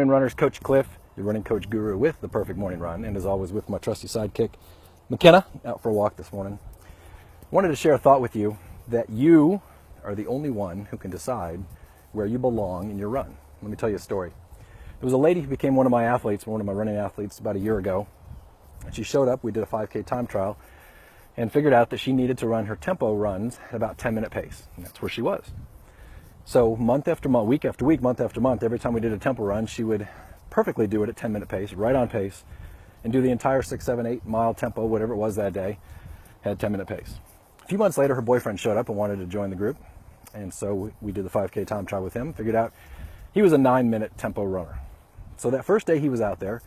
Twin Runners, Coach Cliff, your running coach guru with the Perfect Morning Run, and as always with my trusty sidekick, McKenna, out for a walk this morning. Wanted to share a thought with you that you are the only one who can decide where you belong in your run. Let me tell you a story. There was a lady who became one of my athletes, one of my running athletes, about a year ago. And she showed up, we did a 5K time trial, and figured out that she needed to run her tempo runs at about 10-minute pace. And that's where she was. So month after month, week after week, month after month, every time we did a tempo run, she would perfectly do it at 10-minute pace, right on pace, and do the entire 6, 7, 8 mile tempo, whatever it was that day, at 10-minute pace. A few months later, her boyfriend showed up and wanted to join the group. And so we did the 5K time trial with him, figured out he was a 9-minute tempo runner. So that first day he was out there,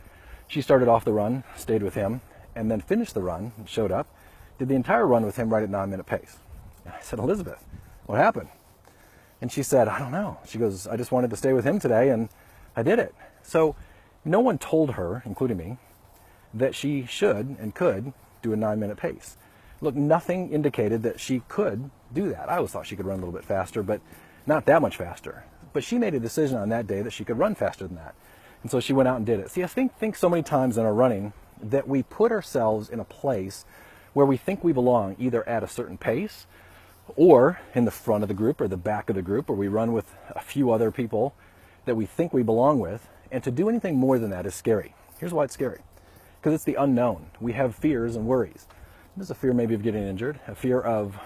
she started off the run, stayed with him, and then finished the run, showed up, did the entire run with him right at 9-minute pace. And I said, Elizabeth, what happened? And she said, I don't know. She goes, I just wanted to stay with him today, and I did it. So no one told her, including me, that she should and could do a 9-minute pace. Look, nothing indicated that she could do that. I always thought she could run a little bit faster, but not that much faster. But she made a decision on that day that she could run faster than that. And so she went out and did it. See, I think so many times in our running that we put ourselves in a place where we think we belong, either at a certain pace or in the front of the group or the back of the group, or we run with a few other people that we think we belong with. And to do anything more than that is scary. Here's why it's scary. Because it's the unknown. We have fears and worries. There's a fear maybe of getting injured, a fear of,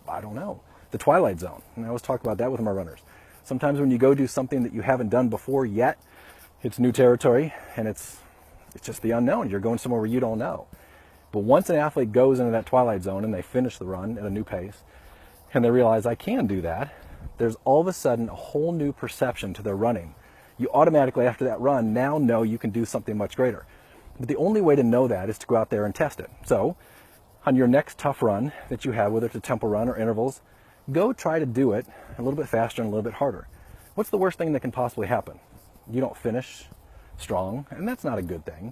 I don't know, the twilight zone. And I always talk about that with my runners. Sometimes when you go do something that you haven't done before yet, it's new territory and it's just the unknown. You're going somewhere where you don't know. But once an athlete goes into that twilight zone and they finish the run at a new pace and they realize I can do that, there's all of a sudden a whole new perception to their running. You automatically, after that run, now know you can do something much greater. But the only way to know that is to go out there and test it. So on your next tough run that you have, whether it's a tempo run or intervals, go try to do it a little bit faster and a little bit harder. What's the worst thing that can possibly happen? You don't finish strong, and that's not a good thing.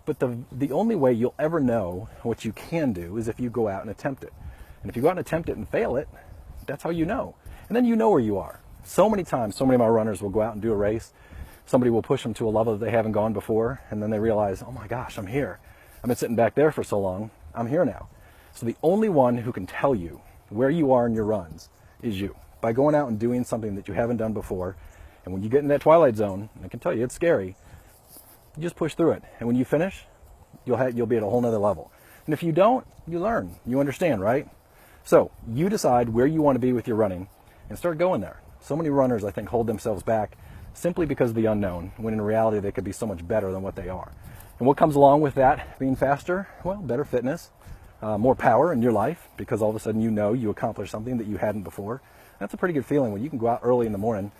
But the only way you'll ever know what you can do is if you go out and attempt it. And if you go out and attempt it and fail it, that's how you know. And then you know where you are. So many times, so many of my runners will go out and do a race. Somebody will push them to a level that they haven't gone before, and then they realize, oh my gosh, I'm here. I've been sitting back there for so long, I'm here now. So the only one who can tell you where you are in your runs is you. By going out and doing something that you haven't done before, and when you get in that twilight zone, I can tell you it's scary, you just push through it. And when you finish, you'll be at a whole nother level. And if you don't, you learn, you understand, right? So you decide where you want to be with your running and start going there. So many runners, I think, hold themselves back simply because of the unknown, when in reality they could be so much better than what they are. And what comes along with that being faster? Well, better fitness, more power in your life, because all of a sudden you know you accomplished something that you hadn't before. That's a pretty good feeling when you can go out early in the morning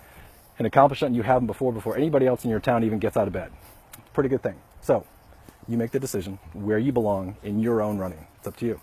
and accomplish something you haven't before anybody else in your town even gets out of bed. It's a pretty good thing. So you make the decision where you belong in your own running. It's up to you.